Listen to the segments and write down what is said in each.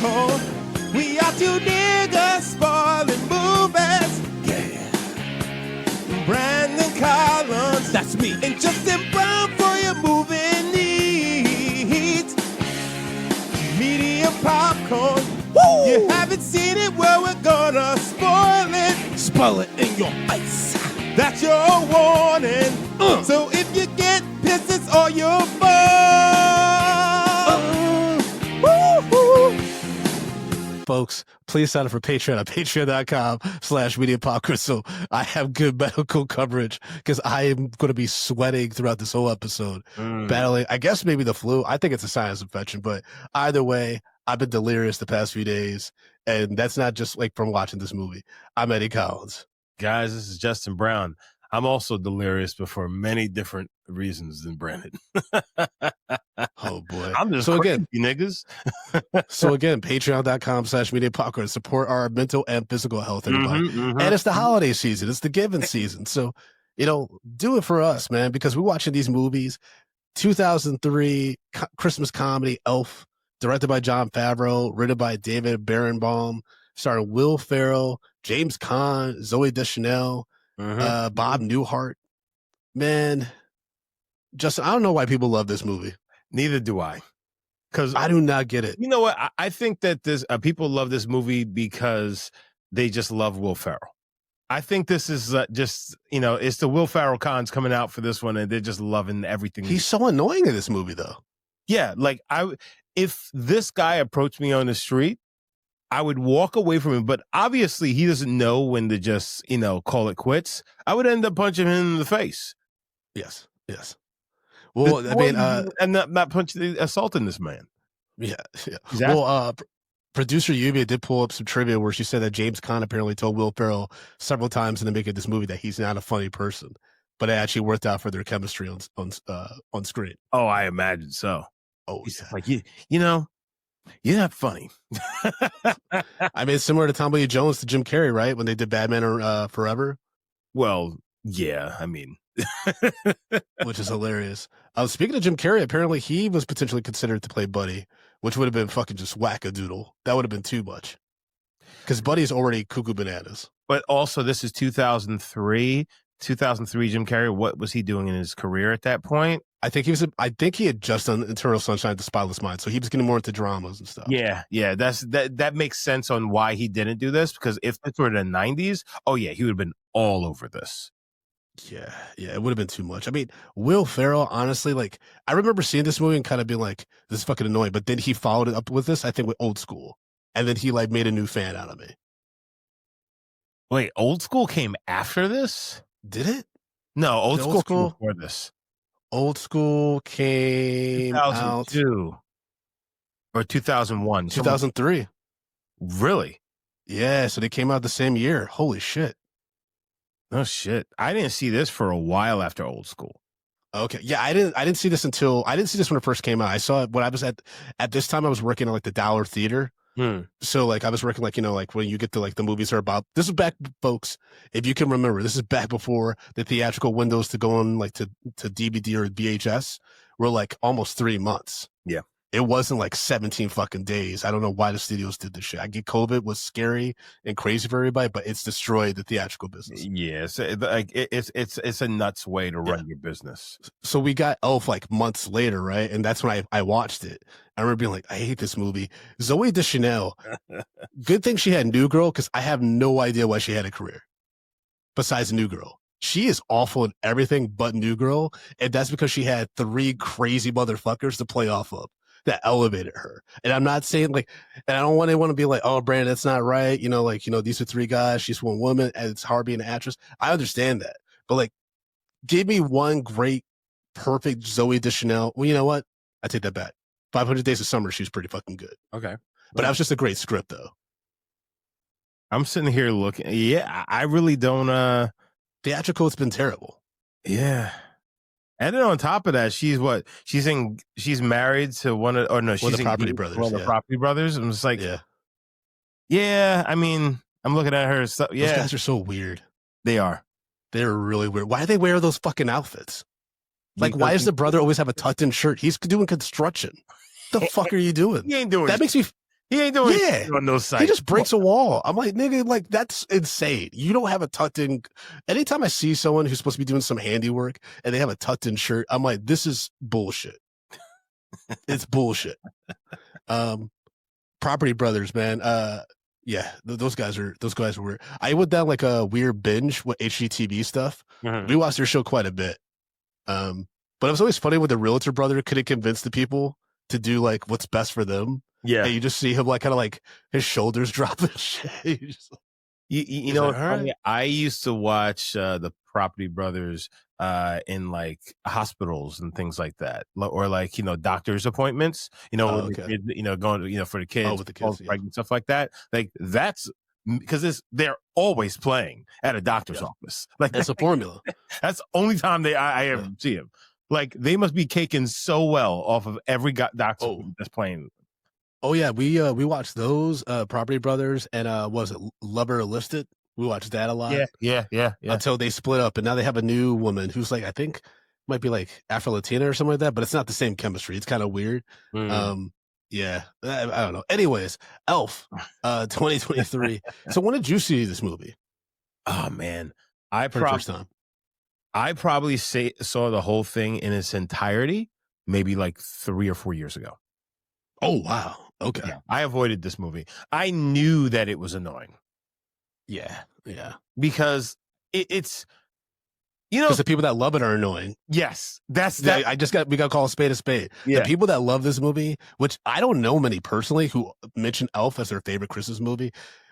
popcorn. We are two niggas spoiling movies. Yeah. Brandon Collins, that's me, and Justin Brown for your movie needs. Medium popcorn. Woo! You haven't seen it, well, we're gonna spoil it. Spoil it in your face. That's your warning. So if you get pissed, it's all your fault. Folks, please sign up for Patreon at patreon.com/mediapopcorn so I have good medical coverage because I am going to be sweating throughout this whole episode. Battling, I guess maybe the flu. I think it's a sinus infection, but either way, I've been delirious the past few days, and that's not just like from watching this movie. I'm Eddie Collins. Guys, this is Justin Brown. I'm also delirious, but for many different reasons than Brandon. Oh boy. I'm just so crazy, again, you niggas. So again, patreon.com/mediapopcorn. Support our mental and physical health, everybody. And it's the holiday season. It's the giving season. So, do it for us, man, because we're watching these movies. 2003 Christmas comedy Elf, directed by Jon Favreau, written by David Barenbaum, starring Will Ferrell, James Caan, Zooey Deschanel, Bob Newhart. Man, Justin, I don't know why people love this movie. Neither do I. Because I do not get it. You know what? I think that this people love this movie because they just love Will Ferrell. I think this is just, it's the Will Ferrell cons coming out for this one, and they're just loving everything. He's so annoying in this movie, though. Yeah, like if this guy approached me on the street, I would walk away from him, but obviously he doesn't know when to just, call it quits. I would end up punching him in the face. Yes. Well, I mean, and not punching, assaulting this man. Yeah. Well, producer Lluvia did pull up some trivia where she said that James Caan apparently told Will Ferrell several times in the making of this movie that he's not a funny person, but it actually worked out for their chemistry on screen. Oh, I imagine so. Oh, he's like, you're not funny. I mean, it's similar to Tommy Lee Jones to Jim Carrey, right? When they did Batman Forever. Well, yeah, I mean, which is hilarious. Speaking of Jim Carrey, apparently he was potentially considered to play Buddy, which would have been fucking just wackadoodle. That would have been too much. Because Buddy's already cuckoo bananas. But also, this is 2003. 2003, Jim Carrey. What was he doing in his career at that point? I think he had just done Eternal Sunshine of the Spotless Mind, so he was getting more into dramas and stuff. Yeah. That makes sense on why he didn't do this, because if this were the 90s, oh yeah, he would have been all over this. Yeah, it would have been too much. I mean, Will Ferrell, honestly, like, I remember seeing this movie and kind of being like, this is fucking annoying, but then he followed it up with this, I think, with Old School, and then he, like, made a new fan out of me. Wait, Old School came after this? Did it? No, Old School came before this. Old School came 2002 or 2001. 2003. Really? Yeah, so they came out the same year. Holy shit. Oh shit. I didn't see this for a while after Old School. Okay. Yeah, I didn't see this when it first came out. I saw it when I was at this time I was working at like the Dollar Theater. So like I was working like, like when you get to like the movies are about, this is back, folks, if you can remember, this is back before the theatrical windows to go on like to DVD or VHS were like almost 3 months. Yeah. It wasn't like 17 fucking days. I don't know why the studios did this shit. I get COVID was scary and crazy for everybody, but it's destroyed the theatrical business. Yeah, it's a nuts way to run your business. So we got Elf like months later, right? And that's when I watched it. I remember being like, I hate this movie. Zooey Deschanel, good thing she had New Girl, because I have no idea why she had a career besides New Girl. She is awful in everything but New Girl, and that's because she had 3 crazy motherfuckers to play off of that elevated her. And I'm not saying like, and I don't want anyone to be like, oh, Brandon, that's not right. These are 3 guys. She's one woman, and it's hard being an actress. I understand that. But like, give me one great, perfect Zooey Deschanel. Well, you know what? I take that back. 500 Days of Summer, she was pretty fucking good. Okay. But that was just a great script, though. I'm sitting here looking. Yeah, I really don't. Theatrical, it's been terrible. Yeah. And then on top of that, she's married to one of the Property Brothers. One of the Property Brothers. I'm just like, yeah. I mean, I'm looking at her. So, yeah, those guys are so weird. They are. They're really weird. Why do they wear those fucking outfits? Like, why does the brother always have a tucked-in shirt? He's doing construction. The fuck are you doing? He ain't doing. That makes me. He ain't doing Yeah. anything on those sites. He just breaks a wall. I'm like, nigga, like that's insane. You don't have a tucked in. Anytime I see someone who's supposed to be doing some handiwork and they have a tucked in shirt, I'm like, this is bullshit. It's bullshit. Property Brothers, man. Yeah, those guys are weird. I went down like a weird binge with HGTV stuff. We watched their show quite a bit. But it was always funny when the realtor brother couldn't convince the people to do like what's best for them. Yeah, and you just see him like kind of like his shoulders drop and shit. You know, like, right. I used to watch the Property Brothers in like hospitals and things like that, or like doctor's appointments. Okay. Going for the kids, with the kids, pregnant, stuff like that. Like that's because they're always playing at a doctor's office. Like that's a formula. That's the only time I ever see him. Like they must be caking so well off of every doctor that's playing. Oh yeah, we watched those Property Brothers and was it Lover Listed? We watched that a lot. Yeah. Until they split up, and now they have a new woman who's like I think might be like Afro Latina or something like that, but it's not the same chemistry. It's kind of weird. Yeah, I don't know. Anyways, Elf, 2023. So when did you see this movie? Oh man, first time. I probably saw the whole thing in its entirety, maybe like 3 or 4 years ago. Oh wow. Okay. Yeah, I avoided this movie. I knew that it was annoying. Yeah. Because it's because the people that love it are annoying. Yes, that's that. We got to call a spade a spade. Yeah. The people that love this movie, which I don't know many personally, who mention Elf as their favorite Christmas movie.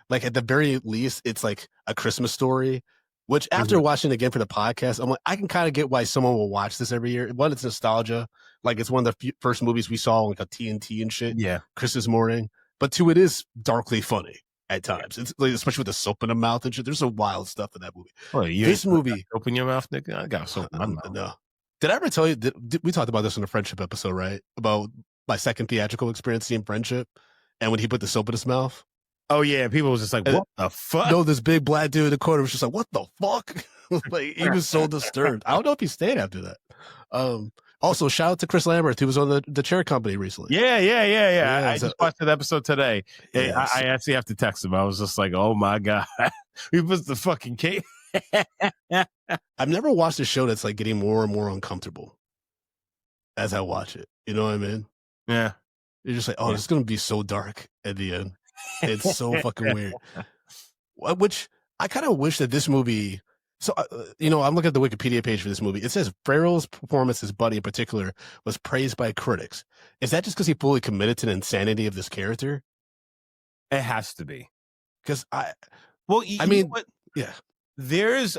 Like at the very least, it's like a Christmas story. Which after watching it again for the podcast, I'm like, I can kind of get why someone will watch this every year. One, it's nostalgia. Like it's one of the first movies we saw like a TNT and shit. Yeah. Christmas morning. But two, it is darkly funny at times. It's like, especially with the soap in the mouth and shit. There's some wild stuff in that movie. Oh, this movie. Soap in your mouth, nigga? I got soap in my mouth. No. Did I ever tell you, we talked about this in the Friendship episode, right? About my second theatrical experience seeing Friendship and when he put the soap in his mouth. Oh yeah, people was just like, "What the fuck?" No, this big black dude in the corner was just like, "What the fuck?" Like he was so disturbed. I don't know if he stayed after that. Also, shout out to Chris Lambert, who was on the Chair Company recently. Yeah. I just watched that episode today. Yes. I actually have to text him. I was just like, "Oh my god, he was the fucking king." I've never watched a show that's like getting more and more uncomfortable as I watch it. You know what I mean? Yeah. You're just like, "Oh, this is gonna be so dark at the end." It's so fucking weird. Which I kind of wish that this movie. So, I'm looking at the Wikipedia page for this movie. It says Ferrell's performance as Buddy in particular was praised by critics. Is that just because he fully committed to the insanity of this character? It has to be. Because yeah. There's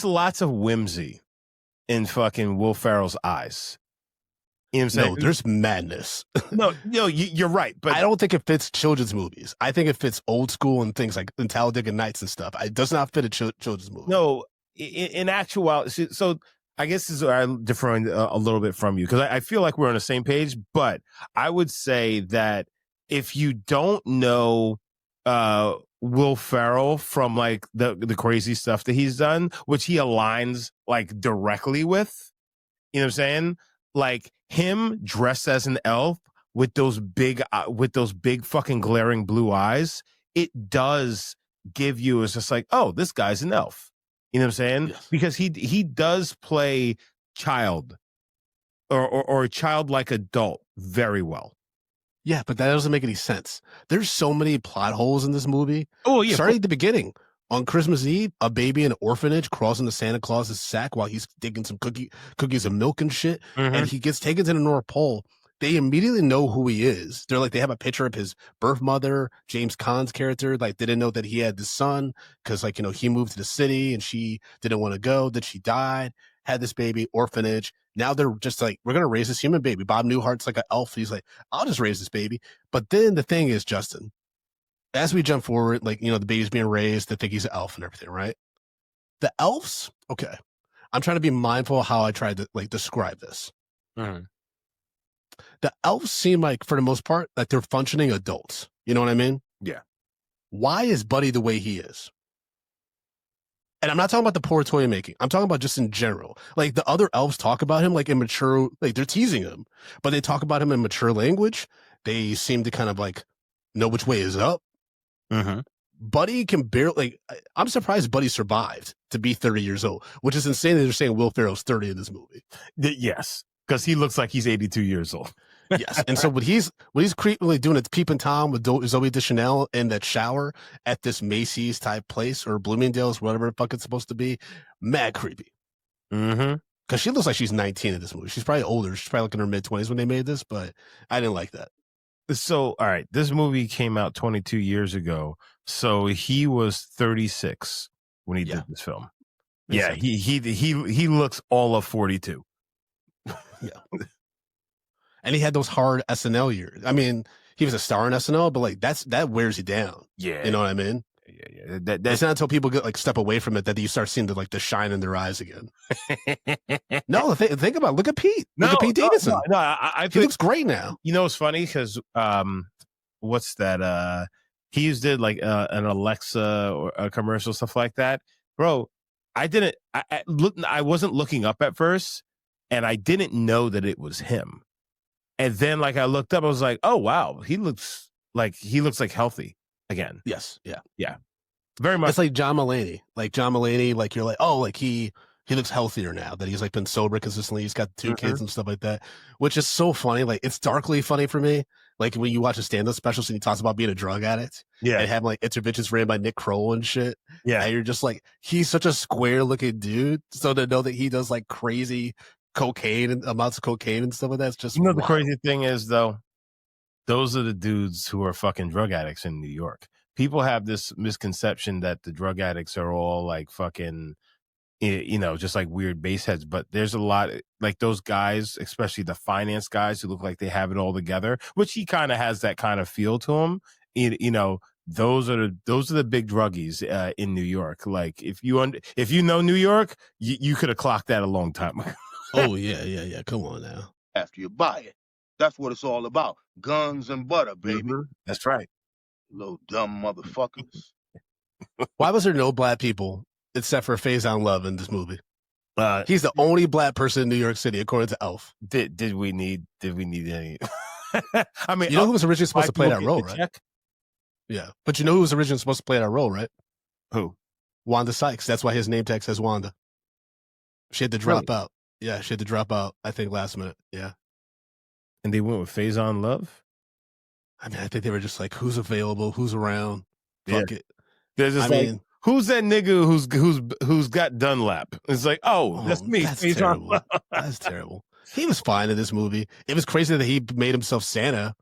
lots of whimsy in fucking Will Ferrell's eyes. You know what I'm saying? No, there's madness. No, you're right. But I don't think it fits children's movies. I think it fits old school and things like Talladega Nights and stuff. It does not fit a children's movie. No, in actuality, so I guess this is where I'm differing a little bit from you because I feel like we're on the same page. But I would say that if you don't know Will Ferrell from like the crazy stuff that he's done, which he aligns like directly with, you know what I'm saying? Like him dressed as an elf with those big fucking glaring blue eyes, it does give you, it's just like, oh, this guy's an elf. You know what I'm saying? Yes. Because he does play child or a childlike adult very well. Yeah, but that doesn't make any sense. There's so many plot holes in this movie. Oh yeah, starting at the beginning. On Christmas Eve, a baby in an orphanage crawls into Santa Claus's sack while he's digging some cookies and milk and shit. And he gets taken to the North Pole. They immediately know who he is. They're like, they have a picture of his birth mother, James Caan's character. Like, they didn't know that he had this son because, like, he moved to the city and she didn't want to go. Then she died, had this baby, orphanage. Now they're just like, we're going to raise this human baby. Bob Newhart's like an elf. He's like, I'll just raise this baby. But then the thing is, Justin, as we jump forward, like, the baby's being raised, they think he's an elf and everything, right? The elves, okay. I'm trying to be mindful of how I tried to, like, describe this. Mm-hmm. The elves seem like, for the most part, like they're functioning adults. You know what I mean? Yeah. Why is Buddy the way he is? And I'm not talking about the poor toy making. I'm talking about just in general. Like the other elves talk about him like in mature, like they're teasing him, but they talk about him in mature language. They seem to kind of like know which way is up. Mm-hmm. Buddy can barely like. I'm surprised Buddy survived to be 30 years old, which is insane that they're saying Will Ferrell's 30 in this movie. Yes, because he looks like he's 82 years old. Yes, and so when he's creepily doing it, peeping Tom with Zooey Deschanel in that shower at this Macy's type place or Bloomingdale's, whatever the fuck it's supposed to be, mad creepy. Mm-hmm. Because she looks like she's 19 in this movie. She's probably older. She's probably like in her mid-20s when they made this, but I didn't like that. So, all right, this movie came out 22 years ago. So he was 36 when he did this film. Yeah, he looks all of 42. Yeah. And he had those hard SNL years. I mean, he was a star in SNL, but like that wears you down. Yeah. You know what I mean? Yeah. It's not until people get like step away from it that you start seeing the shine in their eyes again. No, think about it. Look at Pete. Look at Pete Davidson. No, I he looks great now. You know, it's funny because what's that? He did like an Alexa or a commercial, stuff like that. Bro, I wasn't looking up at first, and I didn't know that it was him. And then like I looked up, I was like, oh wow, he looks like healthy again. Yes. Yeah. Very much. It's like John Mulaney. Like John Mulaney, like you're like, oh, like he looks healthier now that he's like been sober consistently. He's got 2 kids and stuff like that, which is so funny. Like it's darkly funny for me. Like when you watch a stand-up special and he talks about being a drug addict, and having like interventions ran by Nick Kroll and shit. Yeah, and you're just like, he's such a square-looking dude. So to know that he does like crazy cocaine and amounts of cocaine and stuff like that, it's just the crazy thing is though, those are the dudes who are fucking drug addicts in New York. People have this misconception that the drug addicts are all like fucking, just like weird baseheads. But there's a lot like those guys, especially the finance guys who look like they have it all together, which he kind of has that kind of feel to him. Those are the big druggies in New York. Like if you know New York, you could have clocked that a long time ago. Oh yeah. Come on now. After you buy it, that's what it's all about. Guns and butter, baby. Mm-hmm. That's right. Little dumb motherfuckers. Why was there no black people except for Faison Love in this movie? He's the only black person in New York City, according to Elf. Did we need any? I mean, who was originally supposed to play that role, right? Check? Yeah, but you know who was originally supposed to play that role, right? Who? Wanda Sykes. That's why his name tag says Wanda. She had to drop out. Yeah, she had to drop out, I think, last minute. Yeah. And they went with Faison Love? I mean, I think they were just like, who's available? Who's around? Fuck it. They're just who's that nigga who's got Dunlap? It's like, oh, that's me. That's terrible. That's terrible. He was fine in this movie. It was crazy that he made himself Santa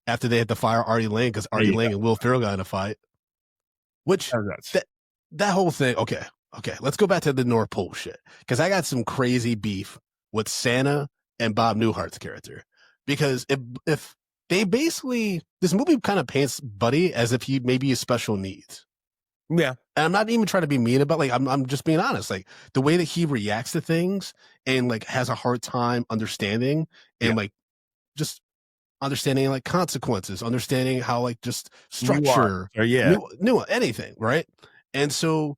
after they had to fire Artie Lang because Artie Lang and Will Ferrell got in a fight. Which, that whole thing, okay, let's go back to the North Pole shit. Because I got some crazy beef with Santa and Bob Newhart's character. Because if they basically, this movie kind of paints Buddy as if he maybe has special needs. Yeah. And I'm not even trying to be mean about, like, I'm just being honest. Like, the way that he reacts to things and, like, has a hard time understanding and, like, just understanding, like, consequences, understanding how, like, just structure. New anything, right? And so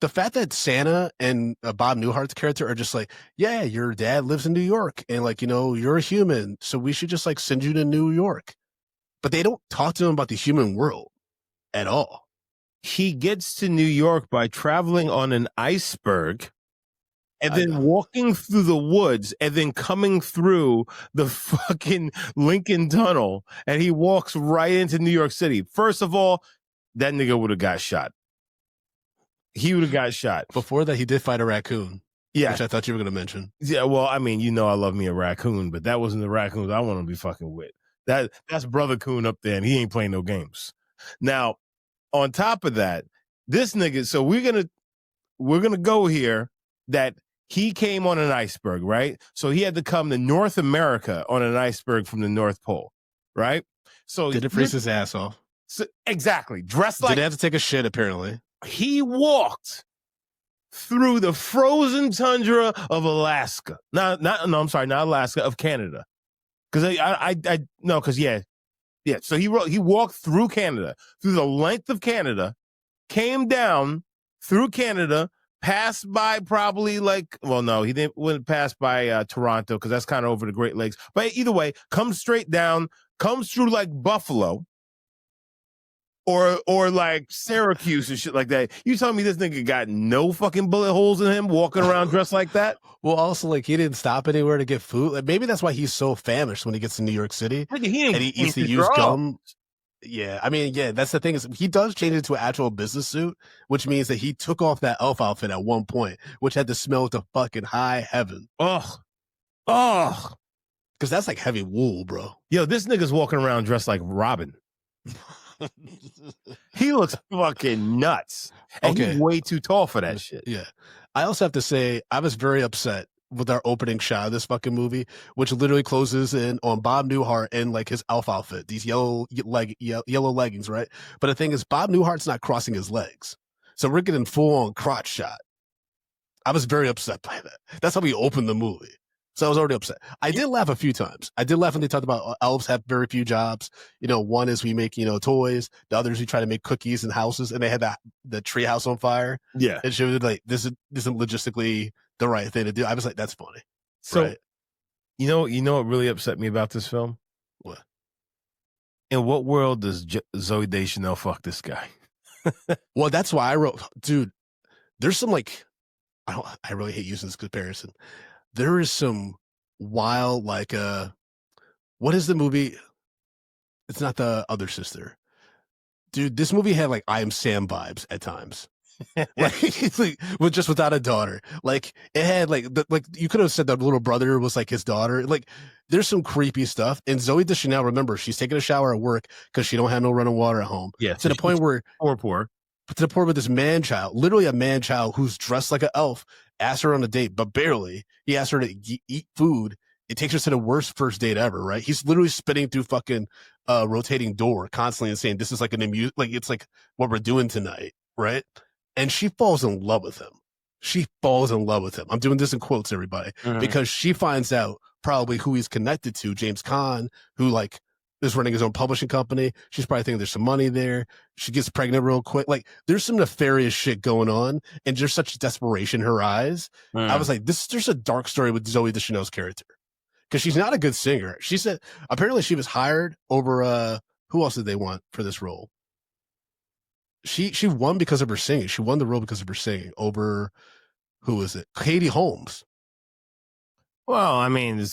the fact that Santa and Bob Newhart's character are just like, yeah, your dad lives in New York and, like, you're a human, so we should just, like, send you to New York. But they don't talk to him about the human world at all. He gets to New York by traveling on an iceberg and then walking through the woods and then coming through the fucking Lincoln Tunnel. And he walks right into New York City. First of all, that nigga would have got shot. He would have got shot. Before that, he did fight a raccoon. Yeah. Which I thought you were going to mention. Yeah, well, I mean, I love me a raccoon, but that wasn't the raccoons I want to be fucking with. That's Brother Coon up there, and he ain't playing no games. Now, on top of that, this nigga, so we're gonna go here that he came on an iceberg, right? So he had to come to North America on an iceberg from the North Pole, right? So did it freeze his ass off? So, exactly. Dressed like, did he have to take a shit? Apparently, he walked through the frozen tundra of Alaska. Not Alaska, of Canada. Because Yeah, so he walked through Canada, through the length of Canada, came down through Canada, passed by probably like, well, no, he wouldn't pass by Toronto because that's kind of over the Great Lakes. But either way, comes straight down, comes through like Buffalo or like Syracuse and shit like that. You telling me this nigga got no fucking bullet holes in him walking around dressed like that? Well, also, like, he didn't stop anywhere to get food. Like, maybe that's why he's so famished when he gets to New York City. Nigga, he and he eats the used gum. Yeah, I mean, yeah, that's the thing is he does change into an actual business suit, which means that he took off that elf outfit at one point, which had to smell to fucking high heaven. Ugh. Because that's like heavy wool, bro. Yo, this nigga's walking around dressed like Robin. He looks fucking nuts. And he's way too tall for that shit. Yeah. I also have to say, I was very upset with our opening shot of this fucking movie, which literally closes in on Bob Newhart in like his elf outfit, these yellow leggings, right? But the thing is, Bob Newhart's not crossing his legs. So we're getting full on crotch shot. I was very upset by that. That's how we opened the movie. So I was already upset. I did laugh a few times. I did laugh when they talked about elves have very few jobs. You know, one is we make, toys. The other is we try to make cookies and houses. And they had the tree house on fire. Yeah. And she was like, this isn't logistically the right thing to do. I was like, that's funny. So, right? you know what really upset me about this film? What? In what world does Zooey Deschanel fuck this guy? Well, that's why I wrote, dude, there's some like, I really hate using this comparison. There is some wild, like, what is the movie? It's not The Other Sister. Dude, this movie had like I Am Sam vibes at times. Like, it's like just without a daughter. Like it had like you could have said the little brother was like his daughter. Like there's some creepy stuff. And Zooey Deschanel, remember, she's taking a shower at work because she don't have no running water at home. Yeah, to the point where poor. To the point where this man child, literally a man child who's dressed like an elf, asks her on a date, but barely. He asks her to eat food. It takes her to the worst first date ever, right? He's literally spitting through fucking rotating door constantly and saying, this is like it's like what we're doing tonight, right? And she falls in love with him. She falls in love with him. I'm doing this in quotes, everybody, because she finds out probably who he's connected to, James Caan, who like is running his own publishing company. She's probably thinking there's some money there. She gets pregnant real quick. Like there's some nefarious shit going on, and there's such desperation in her eyes. I was like, there's a dark story with Zooey Deschanel's character because she's not a good singer. She said apparently she was hired over who else did they want for this role? She won because of her singing. She won the role because of her singing over who is it? Katie Holmes. Well, I mean,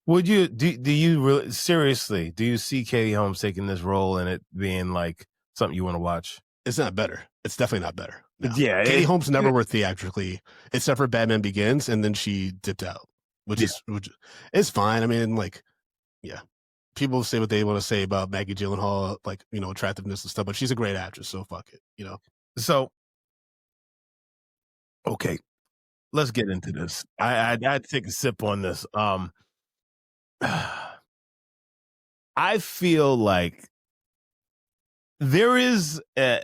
would you do you really seriously do you see Katie Holmes taking this role and it being like something you want to watch? It's not better. It's definitely not better. No. Yeah, Katie Holmes never worked theatrically except for Batman Begins, and then she dipped out, which is fine. I mean, like, yeah, people say what they want to say about Maggie Gyllenhaal, like attractiveness and stuff, but she's a great actress, so fuck it, So, okay, let's get into this. I had to take a sip on this. I feel like there's a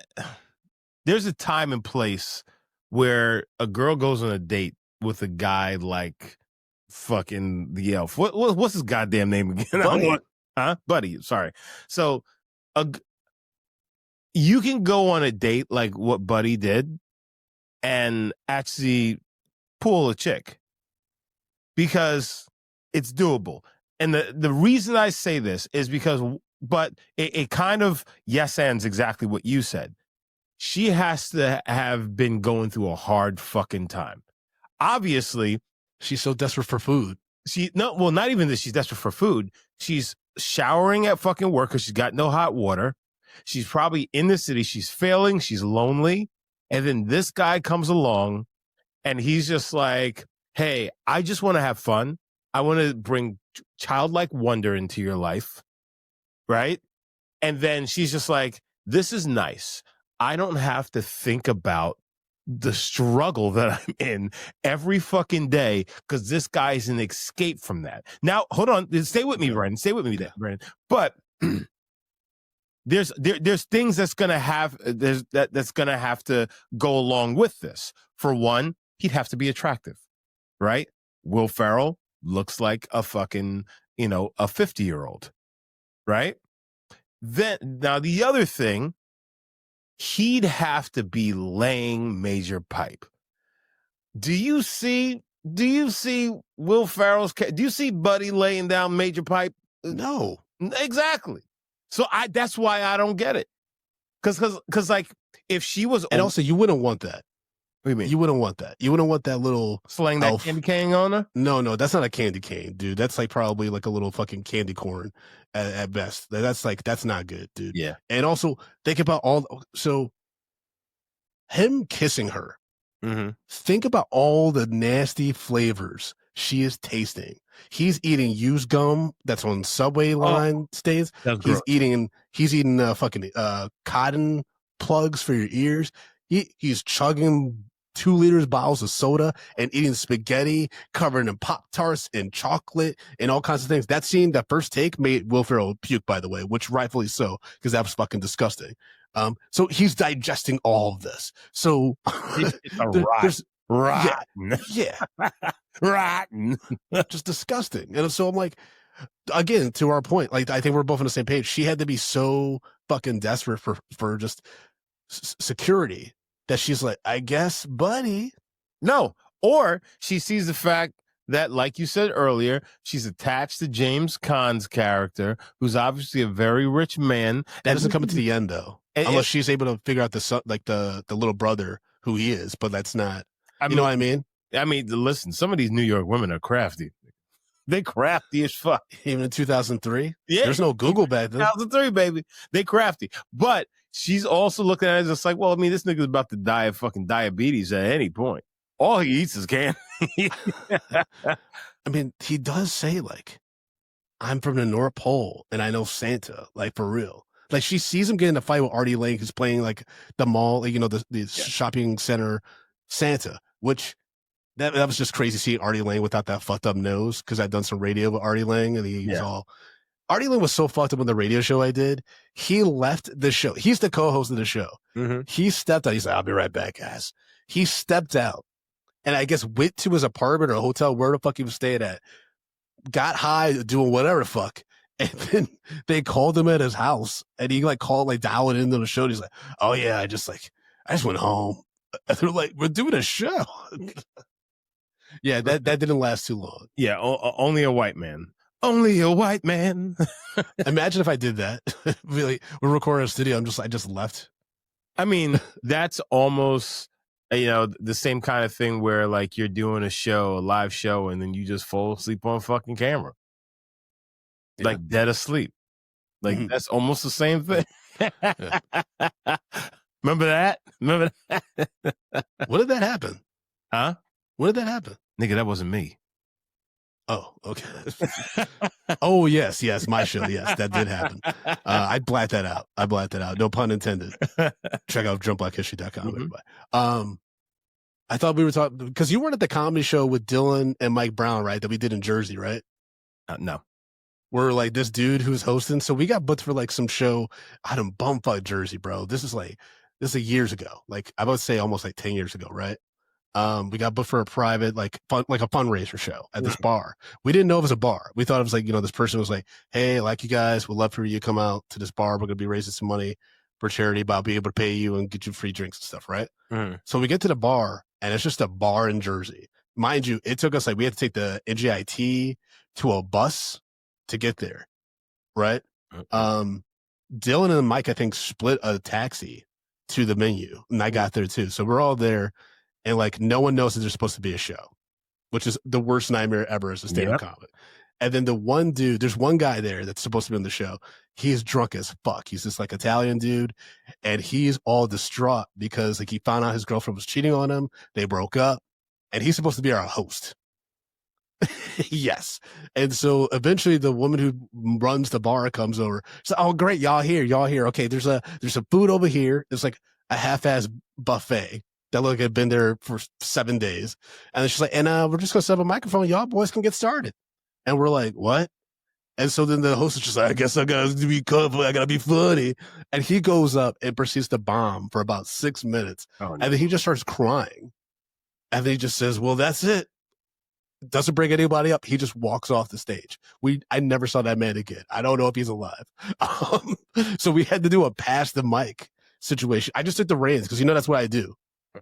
time and place where a girl goes on a date with a guy like fucking the elf. What's his goddamn name again? Buddy. Buddy. Sorry. So you can go on a date like what Buddy did and actually pull a chick because it's doable. And the reason I say this is because, but it kind of yes ands exactly what you said. She has to have been going through a hard fucking time. Obviously, she's so desperate for food. Not even that she's desperate for food. She's showering at fucking work because she's got no hot water. She's probably in the city. She's failing. She's lonely. And then this guy comes along and he's just like, hey, I just want to have fun. I want to bring childlike wonder into your life, right? And then she's just like, this is nice. I don't have to think about the struggle that I'm in every fucking day because this guy's an escape from that. Now, hold on. Stay with me, Brandon. Stay with me, Brandon. But there's things that's gonna have that's gonna have to go along with this. For one, he'd have to be attractive, right? Will Ferrell looks like a fucking, a 50-year-old, right? Then now the other thing he'd have to be laying major pipe. Do you see Will Ferrell's? Do you see Buddy laying down major pipe? No. Exactly. So that's why I don't get it. Because like if she was, and also you wouldn't want that. What do you mean? You wouldn't want that. You wouldn't want that little slang that candy cane on her. No, that's not a candy cane, dude. That's like probably like a little fucking candy corn at best. That's not good, dude. Yeah. And also think about him kissing her. Mm-hmm. Think about all the nasty flavors she is tasting. He's eating used gum that's on subway line stains. He's eating fucking cotton plugs for your ears. He's chugging 2 liters bottles of soda and eating spaghetti covered in Pop-Tarts and chocolate and all kinds of things. That scene, that first take, made Will Ferrell puke, by the way, which rightfully so, because that was fucking disgusting. So he's digesting all of this. So it's rotten. Yeah. Rotten. Just disgusting. And so I'm like, again, to our point, like, I think we're both on the same page. She had to be so fucking desperate for just security that she's like, I guess, buddy. No. Or she sees the fact that, like you said earlier, she's attached to James Caan's character, who's obviously a very rich man. That doesn't come to the end, though. Unless she's able to figure out the little brother who he is, but that's not. You know what I mean? I mean, listen, some of these New York women are crafty. They crafty as fuck. Even in 2003? Yeah. There's no Google back then. 2003, baby. They crafty. But she's also looking at it just like, well, I mean, this nigga's about to die of fucking diabetes at any point. All he eats is candy. I mean, he does say, like, I'm from the North Pole and I know Santa, like, for real. Like, she sees him get in a fight with Artie Lang, who's playing, like, the mall, like, the shopping center Santa, which that was just crazy seeing Artie Lang without that fucked up nose, because I'd done some radio with Artie Lang, and he was all... Artie Lang was so fucked up on the radio show I did. He left the show. He's the co-host of the show. Mm-hmm. He stepped out. He's like, I'll be right back, guys. He stepped out and I guess went to his apartment or a hotel, where the fuck he was staying at, got high, doing whatever the fuck. And then they called him at his house and he dialed into the show. And he's like, oh yeah, I just went home. And they're like, we're doing a show. Yeah, that didn't last too long. Yeah, only a white man. Only a white man. Imagine if I did that. Really, we're recording a studio. I just left. I mean, that's almost, the same kind of thing where like you're doing a live show, and then you just fall asleep on fucking camera. Yeah. Like dead asleep. Like that's almost the same thing. Remember that? When did that happen? Huh? When did that happen? Nigga, that wasn't me. Oh, okay. Oh, yes, my show. Yes, that did happen. I blacked that out. No pun intended. Check out drunkblackhistory.com, everybody. I thought we were talking, because you weren't at the comedy show with Dylan and Mike Brown, right? That we did in Jersey, right? No. We're like this dude who's hosting. So we got booked for like some show out in bumfuck Jersey, bro. This is years ago. Like I would say almost like 10 years ago, right? We got booked for a private, like a fundraiser show at this bar. We didn't know it was a bar. We thought it was like, this person was like, hey, I like you guys. We'd love for you to come out to this bar. We're going to be raising some money for charity, but I'll be able to pay you and get you free drinks and stuff, right? So we get to the bar, and it's just a bar in Jersey. Mind you, it took us we had to take the NJIT to a bus to get there, right? Dylan and Mike, I think, split a taxi to the venue, and I got there too. So we're all there. And like no one knows that there's supposed to be a show, which is the worst nightmare ever as a stand-up comic. And then there's one guy there that's supposed to be on the show. He's drunk as fuck. He's this like Italian dude, and he's all distraught because like he found out his girlfriend was cheating on him. They broke up, and he's supposed to be our host. Yes. And so eventually the woman who runs the bar comes over. She's like, oh great, y'all here. Okay, there's some food over here. There's like a half-ass buffet that look had been there for 7 days. And then she's like, and we're just gonna set up a microphone, y'all boys can get started. And we're like, what? And so then the host is just like, I guess I gotta be cool, I gotta be funny. And he goes up and proceeds to bomb for about 6 minutes. Oh, no. And then he just starts crying. And then he just says, well, that's it. Doesn't bring anybody up. He just walks off the stage. I never saw that man again. I don't know if he's alive. So we had to do a pass the mic situation. I just took the reins because that's what I do.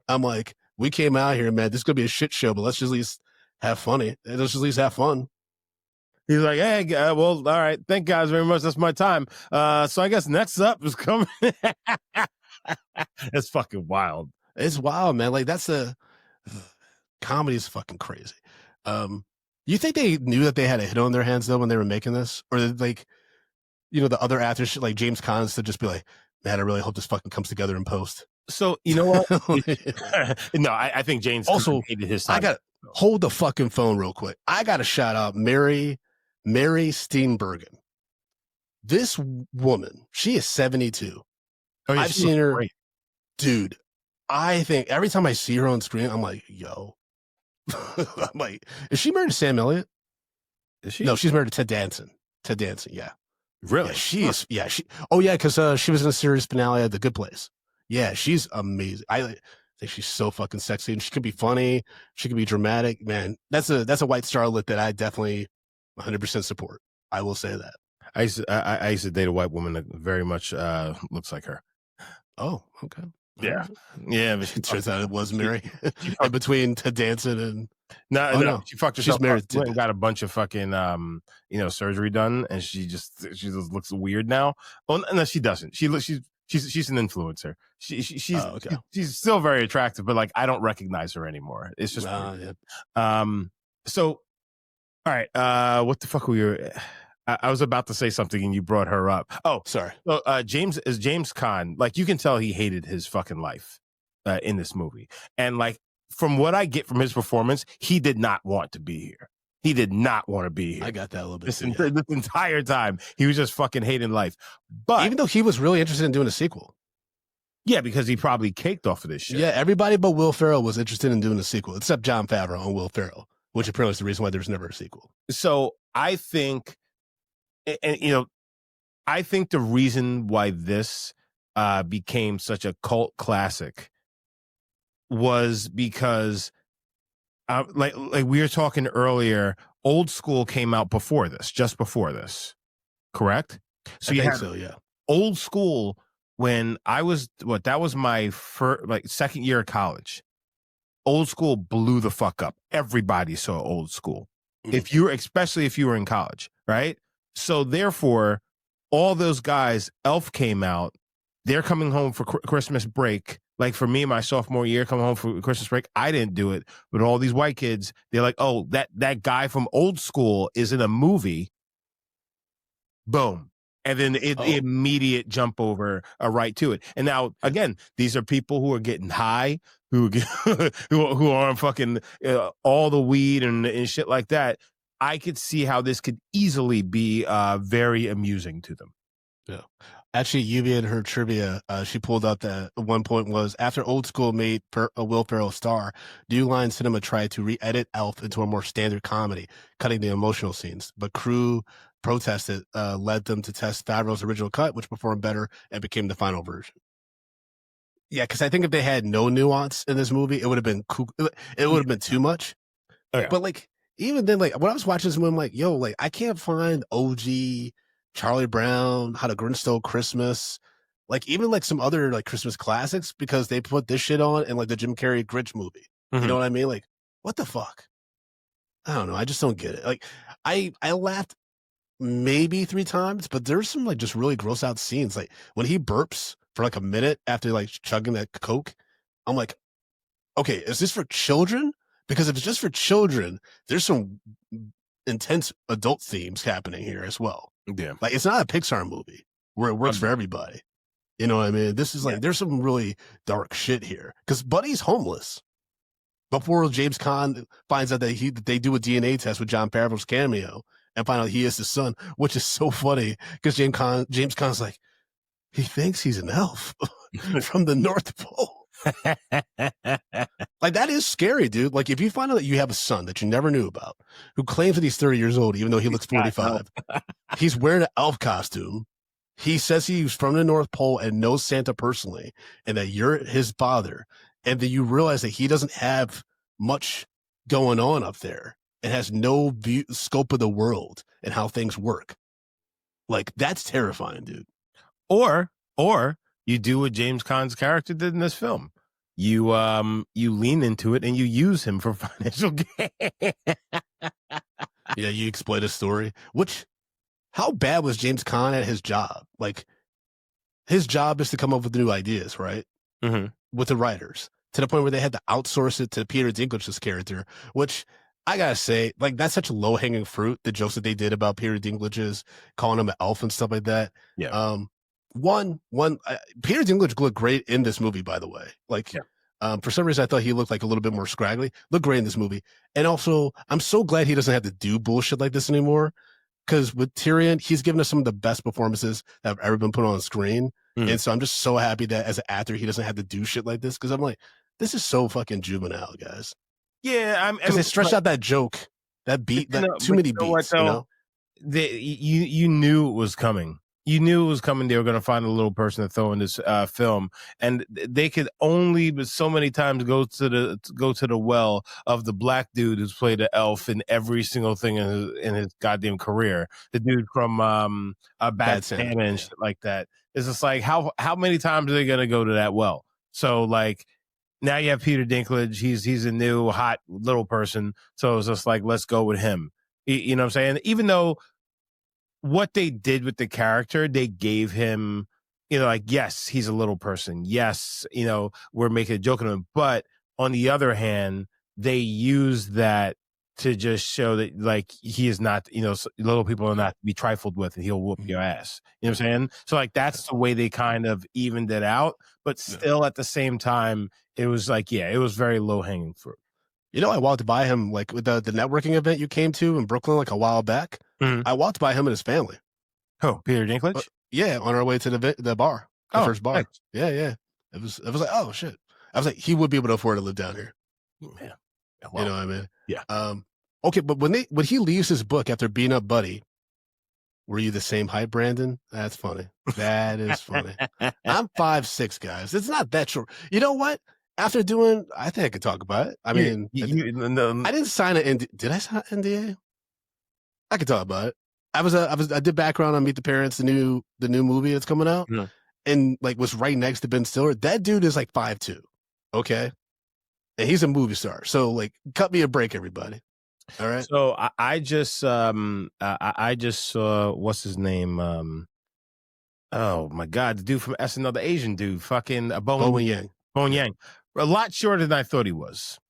I'm like, we came out here, man. This is gonna be a shit show, but let's just at least have funny. Let's just at least have fun. He's like, hey, well, all right. Thank you guys very much. That's my time. So I guess next up is coming. That's fucking wild. It's wild, man. Like that's comedy is fucking crazy. You think they knew that they had a hit on their hands though when they were making this, or like, the other actors like James Caan to just be like, man, I really hope this fucking comes together in post. So you know what? No, I think James also hated his time. I got hold the fucking phone real quick. I got to shout out Mary Steenburgen. This woman, she is 72. Oh, yeah, I've seen her, great. Dude. I think every time I see her on screen, I'm like, yo. I'm like, is she married to Sam Elliott? Is she? No, she's married to Ted Danson. Ted Danson, yeah. Really? Yeah, she is. Yeah, because she was in a series finale of The Good Place. Yeah, she's amazing. I think she's so fucking sexy, and she can be funny. She can be dramatic. Man, that's a white starlet that I definitely 100% support. I will say that. I used to date a white woman that very much looks like her. Oh, okay. Yeah, yeah. But it turns out it was Mary. In between Ted Danson and no, she fucked herself. She's married and got a bunch of fucking surgery done, and she just looks weird now. Well, no, she doesn't. She's an influencer. She's still very attractive, but like I don't recognize her anymore. It's just yeah. So, all right. What the fuck were you? I was about to say something and you brought her up. Oh, sorry. So, James Caan, like you can tell he hated his fucking life in this movie. And like from what I get from his performance, he did not want to be here. He did not want to be here. I got that a little bit. This entire time, he was just fucking hating life. But even though he was really interested in doing a sequel. Yeah, because he probably caked off of this shit. Yeah, everybody but Will Ferrell was interested in doing a sequel, except Jon Favreau and Will Ferrell, which apparently is the reason why there's never a sequel. So I think... And I think the reason why this became such a cult classic was because, like we were talking earlier, Old School came out before this, just before this, correct? So I think so, yeah. Old School when I was that was my second year of college. Old School blew the fuck up. Everybody saw Old School. Mm-hmm. Especially if you were in college, right? So therefore, all those guys, Elf came out, they're coming home for Christmas break. Like for me, my sophomore year, coming home for Christmas break, I didn't do it. But all these white kids, they're like, oh, that guy from Old School is in a movie. Boom. And then the immediate jump over right to it. And now, again, these are people who are getting high, who are on fucking all the weed and shit like that. I could see how this could easily be very amusing to them. Yeah. Actually, Lluvia in her trivia, she pulled up that at one point was, after Old School made a Will Ferrell star, New Line Cinema tried to re-edit Elf into a more standard comedy, cutting the emotional scenes. But crew protested, led them to test Favreau's original cut, which performed better and became the final version. Yeah, because I think if they had no nuance in this movie, it would have been cool. It would have been too much. Oh, yeah. But like, even then, like when I was watching this movie, I'm like, yo, like I can't find OG, Charlie Brown, How the Grinch Stole Christmas, like even like some other like Christmas classics because they put this shit on in like the Jim Carrey Grinch movie. Mm-hmm. You know what I mean? Like, what the fuck? I don't know. I just don't get it. Like, I laughed maybe 3 times, but there's some like just really gross out scenes. Like when he burps for like a minute after like chugging that Coke, I'm like, okay, is this for children? Because if it's just for children, there's some intense adult themes happening here as well. Yeah. Like, it's not a Pixar movie where it works for everybody. You know what I mean? This is like, there's some really dark shit here. Because Buddy's homeless. Before James Caan finds out that they do a DNA test with Jon Favreau's cameo and find out he is his son, which is so funny because James Caan's like, he thinks he's an elf from the North Pole. Like that is scary, dude. Like if you find out that you have a son that you never knew about who claims that he's 30 years old even though he looks 45, he's wearing an elf costume, he says he's from the North Pole and knows Santa personally, and that you're his father, and then you realize that he doesn't have much going on up there and has no scope of the world and how things work. Like that's terrifying, dude. Or You do what James Caan's character did in this film. You lean into it and you use him for financial gain. Yeah, you exploit a story. How bad was James Caan at his job? Like, his job is to come up with new ideas, right? Mm-hmm. With the writers, to the point where they had to outsource it to Peter Dinklage's character, which I gotta say, like, that's such low hanging fruit. The jokes that they did about Peter Dinklage's calling him an elf and stuff like that. Yeah. Peter Dinklage looked great in this movie, by the way. Like, for some reason, I thought he looked like a little bit more scraggly. Looked great in this movie, and also, I'm so glad he doesn't have to do bullshit like this anymore. Because with Tyrion, he's given us some of the best performances that have ever been put on screen. And so I'm just so happy that as an actor, he doesn't have to do shit like this. Because I'm like, this is so fucking juvenile, guys. Yeah, Because they stretched out that joke, that beat, too many beats. You knew it was coming. You knew it was coming. They were going to find a little person to throw in this film, and they could only, but so many times, go to the well of the black dude who's played an elf in every single thing in his goddamn career. The dude from Bad Santa and shit like that. It's just like how many times are they going to go to that well? So like now you have Peter Dinklage. He's a new hot little person. So it's just like, let's go with him. You know what I'm saying? Even though what they did with the character, they gave him, like, yes, he's a little person. Yes, we're making a joke of him. But on the other hand, they use that to just show that, like, he is not, little people are not to be trifled with, and he'll whoop your ass. You know what I'm saying? So, like, that's the way they kind of evened it out. But still, at the same time, it was like, it was very low hanging fruit. I walked by him, like, with the networking event you came to in Brooklyn, like, a while back. Mm-hmm. I walked by him and his family. Oh, Peter Dinklage? Yeah, on our way to the bar, the first bar. Thanks. Yeah. It was like, oh shit. I was like, he would be able to afford to live down here. Yeah. Well, you know what I mean? Yeah. Okay, but when he leaves his book after beating up Buddy, were you the same height, Brandon? That's funny. That is funny. I'm 5'6", guys. It's not that short. You know what? After doing, I think I could talk about it. I mean, I didn't sign an NDA. Did I sign an NDA? I could talk about it. I did background on Meet the Parents, the new movie that's coming out, and like was right next to Ben Stiller. That dude is like 5'2", okay, and he's a movie star. So like, cut me a break, everybody. All right. So I just saw what's his name? Oh my God, the dude from SNL, the Asian dude, fucking Bowen Yang. Bowen Yang, a lot shorter than I thought he was.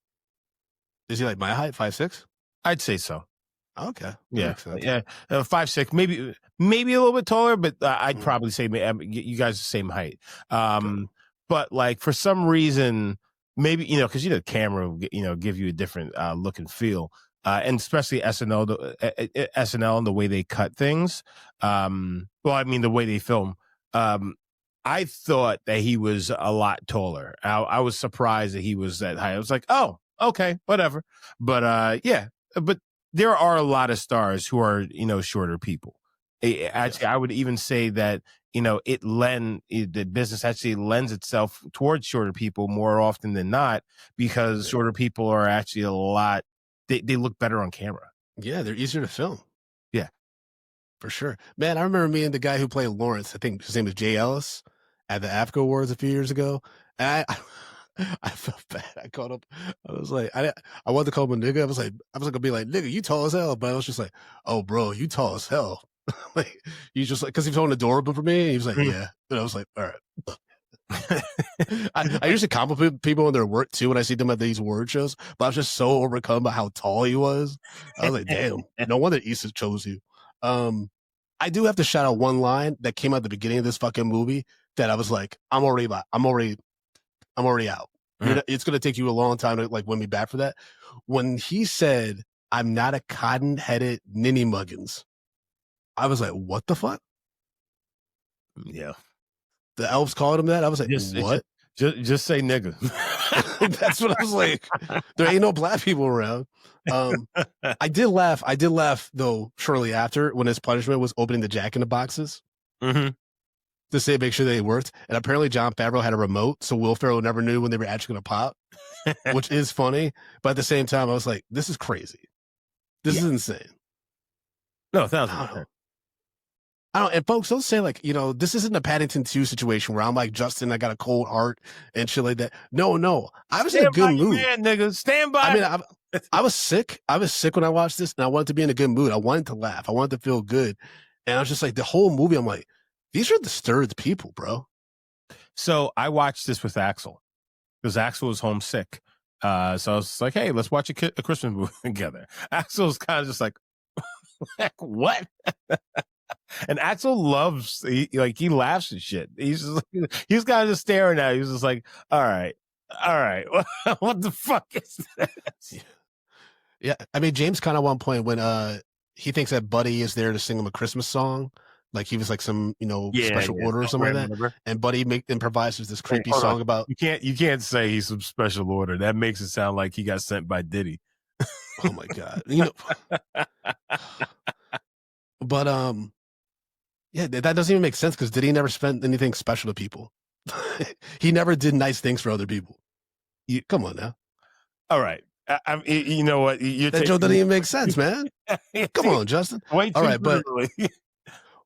Is he like my height, 5'6"? I'd say so. Okay. Yeah. 5'6", maybe a little bit taller, but I'd probably say you guys are the same height. But like for some reason, maybe because the camera give you a different look and feel, and especially SNL and the way they cut things. Well, I mean the way they film. I thought that he was a lot taller. I was surprised that he was that high. I was like, oh, okay, whatever. But but there are a lot of stars who are, shorter people. Actually, I would even say that, the business actually lends itself towards shorter people more often than not, because shorter people are actually they look better on camera. Yeah, they're easier to film. Yeah, for sure. Man, I remember meeting the guy who played Lawrence. I think his name is Jay Ellis at the Africa Awards a few years ago. And I felt bad. I called up. I was like, I wanted to call him a nigga. I was gonna be like, nigga, you tall as hell. But I was just like, oh, bro, you tall as hell. Like, he's just like, because he was holding the door open for me. And he was like, yeah. And I was like, all right. I usually compliment people on their work too when I see them at these award shows. But I was just so overcome by how tall he was. I was like, damn, no wonder Issa chose you. I do have to shout out one line that came out at the beginning of this fucking movie that I was like, I'm already out. It's going to take you a long time to like win me back for that. When he said, I'm not a cotton-headed ninny muggins, I was like, what the fuck? Yeah. The elves called him that? I was like, what? Just say nigga. That's what I was like. There ain't no black people around. I did laugh though shortly after when his punishment was opening the Jack in the Boxes. Mm-hmm. To say make sure they worked. And apparently Jon Favreau had a remote, so Will Ferrell never knew when they were actually going to pop, which is funny. But at the same time, I was like, this is crazy. This is insane. No, 1,000%. I don't. And folks, don't say like, this isn't a Paddington 2 situation where I'm like, Justin, I got a cold heart and shit like that. No, I was in a good mood. Man, nigga. Stand by. I mean, I was sick. I was sick when I watched this, and I wanted to be in a good mood. I wanted to laugh. I wanted to feel good, and I was just like, the whole movie. I'm like, these are disturbed people, bro. So I watched this with Axel because Axel was homesick. So I was like, hey, let's watch a Christmas movie together. Axel was kind of just like what? And Axel loves, he laughs and shit. He's kind of just staring at it. He's just like, all right. What the fuck is this? Yeah. I mean, James kind of one point when he thinks that Buddy is there to sing him a Christmas song. Like he was like some, special order or something like that. And Buddy improvises this creepy song about. You can't say he's some special order. That makes it sound like he got sent by Diddy. Oh my God. But yeah, that doesn't even make sense because Diddy never spent anything special to people. He never did nice things for other people. Come on now. All right. You know what? That joke doesn't even make sense, man. Come on, Justin. All right, but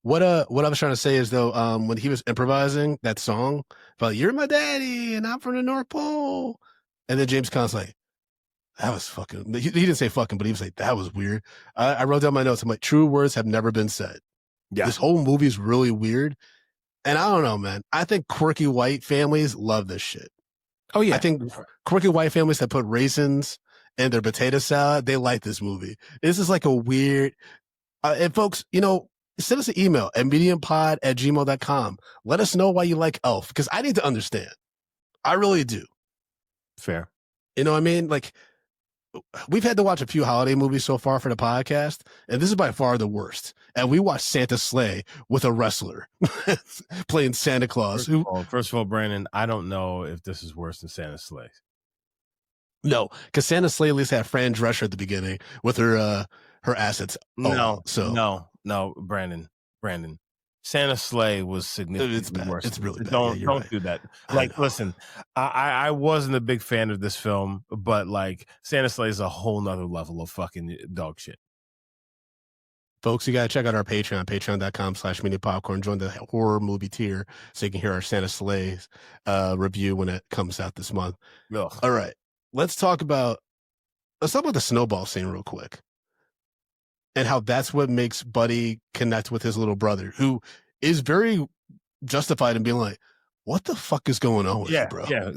what I was trying to say is though, when he was improvising that song about "You're my daddy and I'm from the North Pole," and then James Caan's like, "That was fucking." He didn't say fucking, but he was like, "That was weird." I wrote down my notes. I'm like, "True words have never been said." Yeah. This whole movie is really weird, and I don't know, man. I think quirky white families love this shit. Oh yeah, I think quirky white families that put raisins in their potato salad, they like this movie. This is like a weird. And folks, send us an email at mediumpod@gmail.com. Let us know why you like Elf, because I need to understand. I really do. Fair. You know what I mean? Like, we've had to watch a few holiday movies so far for the podcast, and this is by far the worst. And we watched Santa's Sleigh with a wrestler playing Santa Claus. First of all, Brandon, I don't know if this is worse than Santa's Sleigh. No, because Santa's Sleigh at least had Fran Drescher at the beginning with her assets. No, Brandon. Santa's Sleigh was significantly worse. It's really bad. Don't do that. Like, listen, I wasn't a big fan of this film, but like Santa's Sleigh is a whole nother level of fucking dog shit. Folks, you got to check out our Patreon, patreon.com/mediapopcorn. Join the horror movie tier so you can hear our Santa Sleigh review when it comes out this month. Ugh. All right. Let's talk about the snowball scene real quick. And how that's what makes Buddy connect with his little brother, who is very justified in being like, what the fuck is going on with you, bro? Yeah.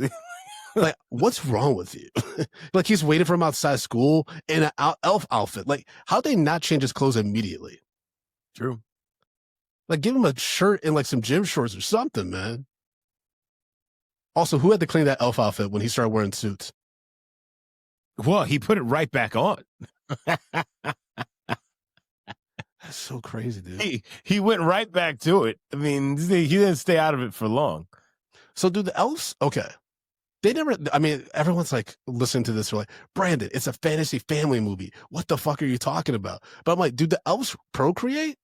Like, what's wrong with you? Like, he's waiting for him outside school in an elf outfit. Like, how'd they not change his clothes immediately? True. Like, give him a shirt and like some gym shorts or something, man. Also, who had to clean that elf outfit when he started wearing suits? Well, he put it right back on. That's so crazy, dude. He went right back to it. I mean, he didn't stay out of it for long. So do the elves? Okay. They never, I mean, everyone's like listening to this. They're like, Brandon, it's a fantasy family movie. What the fuck are you talking about? But I'm like, do the elves procreate?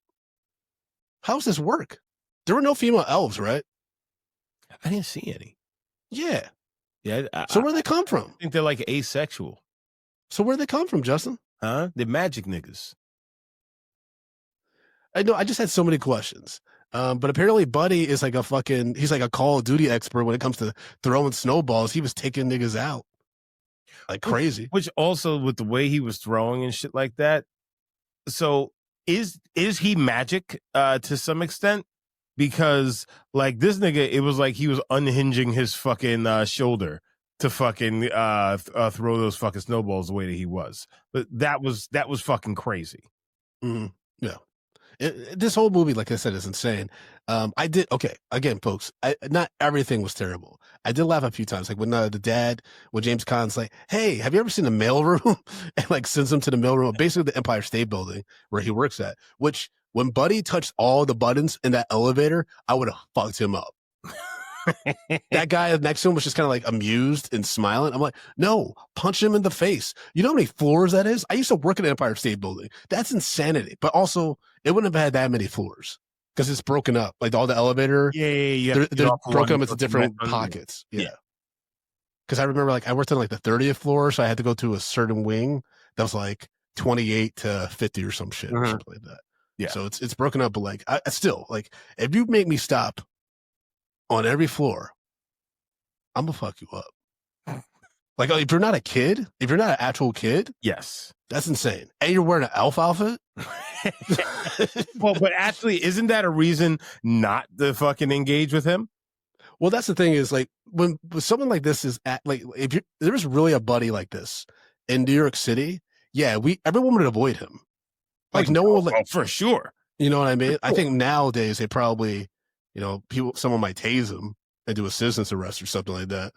How does this work? There were no female elves, right? I didn't see any. Yeah. Yeah. So where they come from? I think they're like asexual. So where they come from, Justin? Huh? They're magic niggas. I know. I just had so many questions. But apparently Buddy is like he's like a Call of Duty expert when it comes to throwing snowballs. He was taking niggas out like crazy. Which also with the way he was throwing and shit like that. So is he magic to some extent? Because like this nigga, it was like he was unhinging his fucking shoulder to fucking throw those fucking snowballs the way that he was. But that was fucking crazy. Mm-hmm. Yeah. This whole movie, like I said, is insane. Again, folks, not everything was terrible. I did laugh a few times, like when when James Caan's like, hey, have you ever seen the mailroom? And like sends him to the mailroom, basically the Empire State Building where he works at, which when Buddy touched all the buttons in that elevator, I would have fucked him up. That guy next to him was just kind of like amused and smiling. I'm like, no, punch him in the face. You know how many floors that is? I used to work at the Empire State Building. That's insanity. But also, it wouldn't have had that many floors because it's broken up. Like all the elevator, they're broken up into different pockets. Yeah. Because I remember, like, I worked on like the 30th floor, so I had to go to a certain wing that was like 28 to 50 or some shit, or something like that. Yeah. So it's broken up, but like I still like if you make me stop on every floor, I'm gonna fuck you up. Like if you're not a kid, if you're not an actual kid, Yes. that's insane. And you're wearing an elf outfit. Well, but actually, isn't that a reason not to fucking engage with him? Well, that's the thing is like when someone like this is at like if you there's really a buddy like this in New York City, yeah, everyone would avoid him. Like no one would like for sure. You know what I mean? I think nowadays they probably, someone might tase him and do a citizen's arrest or something like that.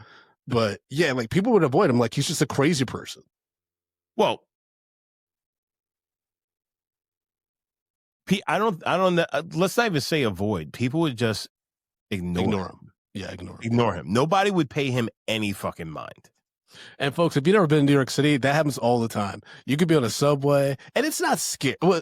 But yeah, like people would avoid him. Like he's just a crazy person. Well, I don't know. Let's not even say avoid. People would just ignore him. Yeah, ignore him. Ignore him. Nobody would pay him any fucking mind. And folks, if you've never been in New York City, that happens all the time. You could be on a subway and it's not scary. Well,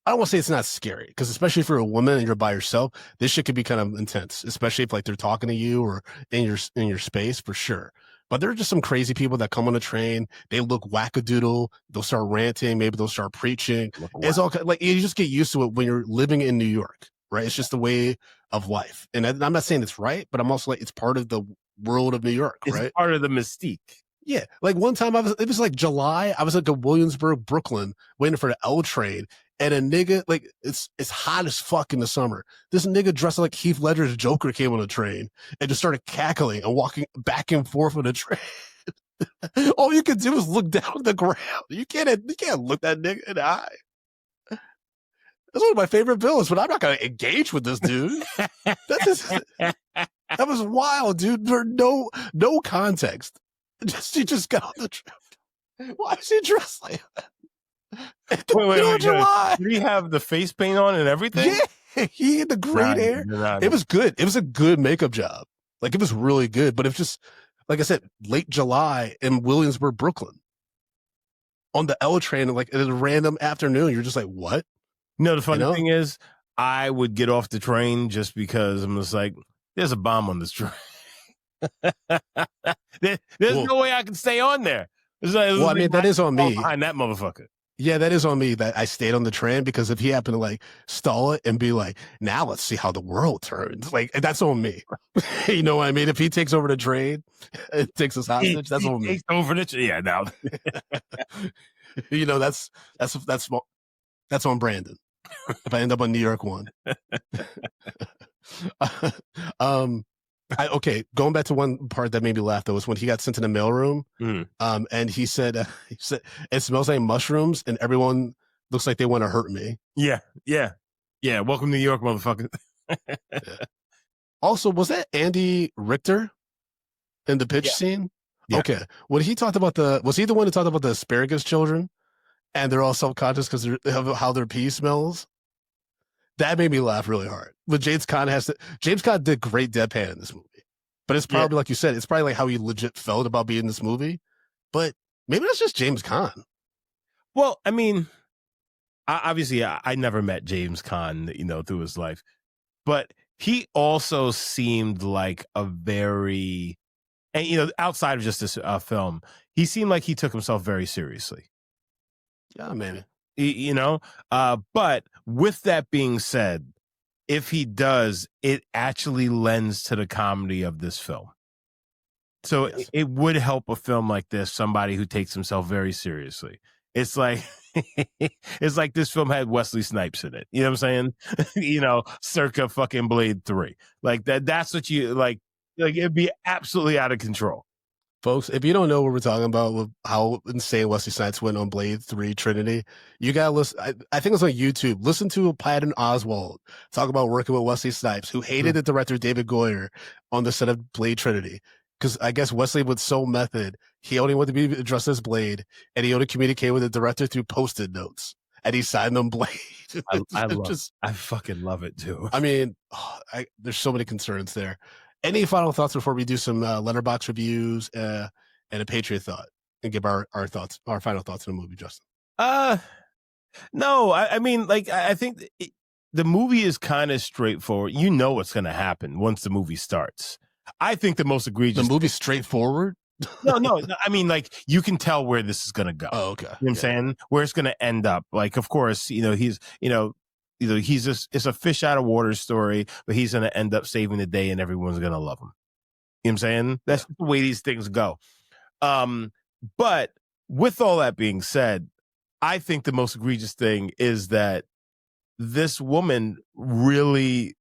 I don't want to say it's not scary because especially if you're a woman and you're by yourself, this shit could be kind of intense, especially if like they're talking to you or in your space for sure. But there are just some crazy people that come on a train. They look wackadoodle. They'll start ranting. Maybe they'll start preaching. It's all like you just get used to it when you're living in New York, right? It's just the way of life. And I'm not saying it's right, but I'm also like, it's part of the world of New York, right? It's part of the mystique. Yeah. Like one time it was like July. I was like in Williamsburg, Brooklyn, waiting for the L train. And a nigga, like, it's hot as fuck in the summer. This nigga dressed like Heath Ledger's Joker came on a train and just started cackling and walking back and forth on the train. All you can do is look down at the ground. You can't look that nigga in the eye. That's one of my favorite villains, but I'm not going to engage with this dude. That was wild, dude. There's no context. He just got on the train. Why is he dressed like that? Wait. Did he have the face paint on and everything? Yeah, he had the great hair. It was good. It was a good makeup job. Like it was really good. But it was just, like I said, late July in Williamsburg, Brooklyn, on the L train, like at a random afternoon. You're just like, what? No, the funny thing is, I would get off the train just because I'm just like, there's a bomb on this train. There's no way I can stay on there. Well, I mean, that is on me. Behind that motherfucker. Yeah, that is on me that I stayed on the train because if he happened to like stall it and be like, now let's see how the world turns. Like that's on me. You know what I mean? If he takes over the train and takes us hostage, that's on me. Takes over the yeah, now. That's on Brandon. If I end up on New York one. Okay, going back to one part that made me laugh though was when he got sent to the mailroom, and he said, "It smells like mushrooms, and everyone looks like they want to hurt me." Yeah. Welcome to New York, motherfucker. Yeah. Also, was that Andy Richter in the pitch scene? Yeah. Okay, when he talked about was he the one who talked about the asparagus children, and they're all self-conscious because of how their pee smells? That made me laugh really hard. But James Caan did great deadpan in this movie. But it's probably, like you said, it's probably like how he legit felt about being in this movie. But maybe that's just James Caan. Well, I mean, obviously, I never met James Caan, through his life. But he also seemed like a very, and, outside of just this film, he seemed like he took himself very seriously. Yeah, maybe. But with that being said, if he does, it actually lends to the comedy of this film. So yes. It would help a film like this, somebody who takes himself very seriously. It's like this film had Wesley Snipes in it. You know what I'm saying? Circa fucking Blade 3. Like that's what you like it'd be absolutely out of control. Folks, if you don't know what we're talking about with how insane Wesley Snipes went on Blade 3 Trinity, you gotta listen. I think it's on YouTube. Listen to Patton Oswalt talk about working with Wesley Snipes, who hated the director David Goyer on the set of Blade Trinity. Because I guess Wesley was so method, he only wanted to be addressed as Blade, and he only communicated with the director through post-it notes. And he signed them Blade. I fucking love it too. I mean, there's so many concerns there. Any final thoughts before we do some letterbox reviews and a Patriot thought and give our thoughts, our final thoughts on the movie, Justin? No, I mean, like, I think the movie is kind of straightforward. You know what's going to happen once the movie starts. I think the most egregious. The movie's straightforward? No. I mean, like, you can tell where this is going to go. Oh, okay. You know what I'm saying? Where it's going to end up. Like, of course, he's, it's a fish out of water story, but he's going to end up saving the day and everyone's going to love him. You know what I'm saying? That's the way these things go. But with all that being said, I think the most egregious thing is that this woman really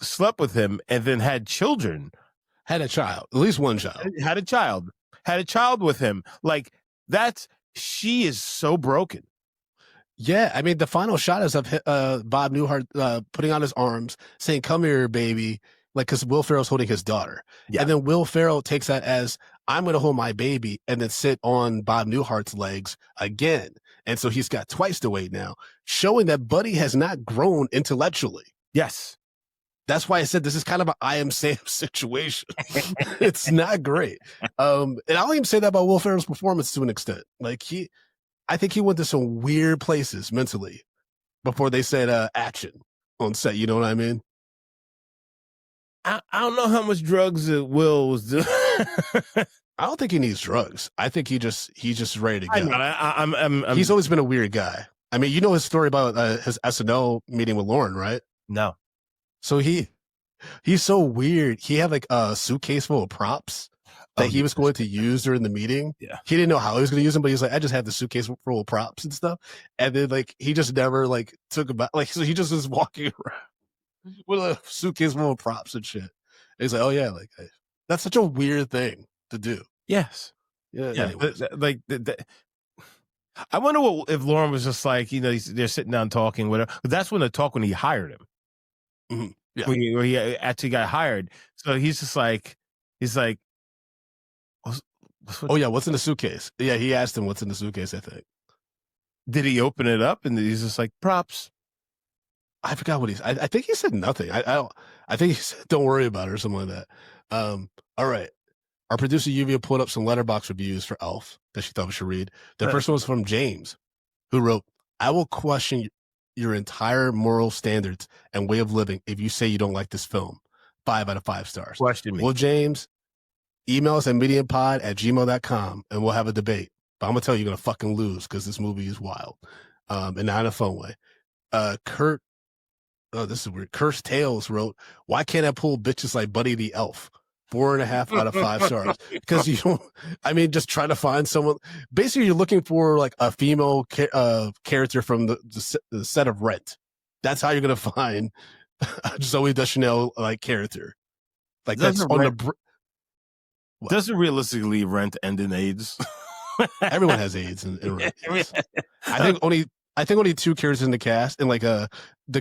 slept with him and then had children. Had a child, at least one child. Had a child with him. Like, she is so broken. Yeah, I mean, the final shot is of Bob Newhart putting out his arms, saying, "Come here, baby," like, because Will Ferrell's holding his daughter. Yeah. And then Will Ferrell takes that as, "I'm going to hold my baby," and then sit on Bob Newhart's legs again. And so he's got twice the weight now, showing that Buddy has not grown intellectually. Yes. That's why I said this is kind of an I Am Sam situation. It's not great. And I'll even say that about Will Ferrell's performance to an extent. Like, I think he went to some weird places mentally before they said action on set. You know what I mean? I don't know how much drugs Will was doing. I don't think he needs drugs. I think he's just ready to go. I'm He's always been a weird guy. I mean, you know his story about his SNL meeting with Lauren, right? No. So he's so weird. He had like a suitcase full of props that he was going to use during the meeting. Yeah. He didn't know how he was going to use them, but he was like, I just have the suitcase full of props and stuff. And then like, he just never like took about, like, so he just was walking around with a suitcase full of props and shit. And he's like, oh yeah, like that's such a weird thing to do. Yes. Yeah. I wonder if Lauren was just like, they're sitting down talking, whatever. But that's when he hired him. Mm-hmm. Yeah. When he actually got hired. So he's like, oh yeah, what's in the suitcase? Yeah, he asked him what's in the suitcase, I think. Did he open it up and he's just like, props? I forgot what I think he said nothing. I think he said, don't worry about it or something like that. All right. Our producer Lluvia pulled up some letterbox reviews for Elf that she thought we should read. The first one was from James, who wrote, "I will question your entire moral standards and way of living if you say you don't like this film. 5 out of 5 stars." Question me. Well, James, email us at mediumpod@gmail.com and we'll have a debate. But I'm going to tell you, you're going to fucking lose because this movie is wild. And not in a fun way. This is weird. Cursed Tales wrote, "Why can't I pull bitches like Buddy the Elf? 4.5 out of 5 stars." Because you don't, I mean, just try to find someone. Basically, you're looking for like a female character from the set of Rent. That's how you're going to find a Zooey Deschanel like character. Like that's on the. Doesn't realistically Rent end in AIDS? Everyone has AIDS in Rent. Yes. I think only 2 characters in the cast and like the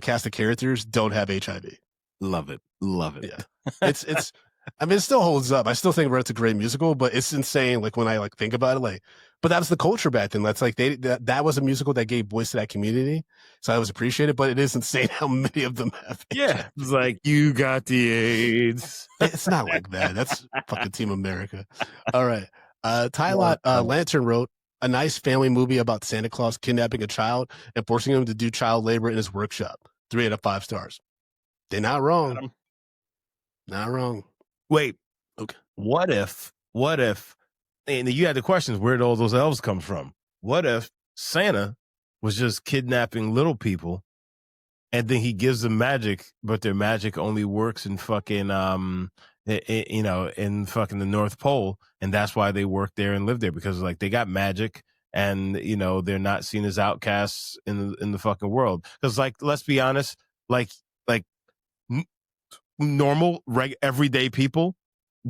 cast of characters don't have HIV. Love it. Yeah, it's. I mean, it still holds up. I still think Rent's a great musical, but it's insane. Like when I like think about it, like, but that was the culture back then. That's like that was a musical that gave voice to that community, so I was appreciated. But it is insane how many of them have. Yeah, it's like you got the AIDS. It's not like that. That's fucking Team America. All right, Tylot Lantern wrote, "A nice family movie about Santa Claus kidnapping a child and forcing him to do child labor in his workshop. 3 out of 5 stars. They're not wrong. Not wrong." Wait, okay. What if, and you had the questions, where did all those elves come from? What if Santa was just kidnapping little people and then he gives them magic, but their magic only works in fucking, in fucking the North Pole. And that's why they work there and live there, because like they got magic and, they're not seen as outcasts in the fucking world. Cause like, let's be honest, like, normal, everyday people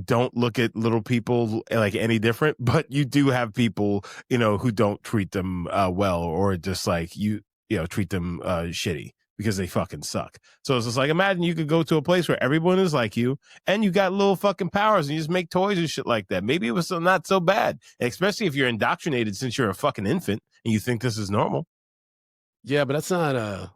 don't look at little people like any different, but you do have people, who don't treat them well, or just like treat them shitty because they fucking suck. So it's just like, imagine you could go to a place where everyone is like you and you got little fucking powers and you just make toys and shit like that. Maybe it was not so bad, especially if you're indoctrinated since you're a fucking infant and you think this is normal. Yeah, but that's not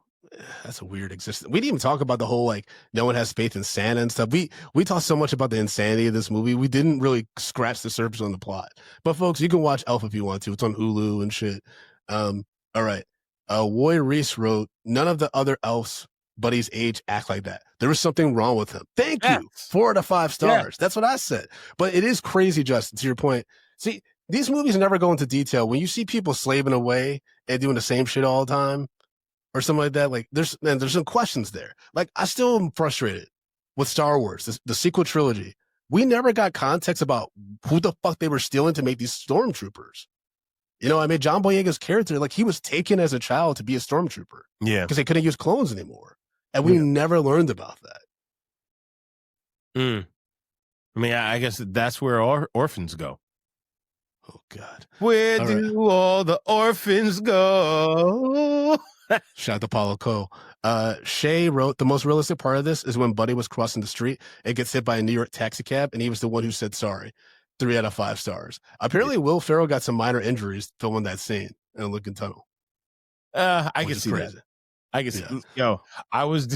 that's a weird existence. We didn't even talk about the whole like no one has faith in Santa and stuff. We talked so much about the insanity of this movie. We didn't really scratch the surface on the plot. But folks, you can watch Elf if you want to. It's on Hulu and shit. All right. Roy Reese wrote, "None of the other elves Buddy's age act like that. There was something wrong with him." Thank you. 4 out of 5 stars. Yes. That's what I said. But it is crazy, Justin, to your point. See, these movies never go into detail. When you see people slaving away and doing the same shit all the time, or something like that. Like there's some questions there. Like I still am frustrated with Star Wars, the sequel trilogy. We never got context about who the fuck they were stealing to make these stormtroopers. I mean, John Boyega's character, like he was taken as a child to be a stormtrooper. Yeah. Because they couldn't use clones anymore. And we never learned about that. I mean, I guess that's where orphans go. Oh, God. Where do all the orphans go? Shout out to Paulo Coe. Shay wrote, the most realistic part of this is when Buddy was crossing the street and gets hit by a New York taxi cab, and he was the one who said sorry. 3 out of 5 stars. Apparently, Will Ferrell got some minor injuries filming that scene in a Lincoln Tunnel. I can see that. I guess. Yo, I was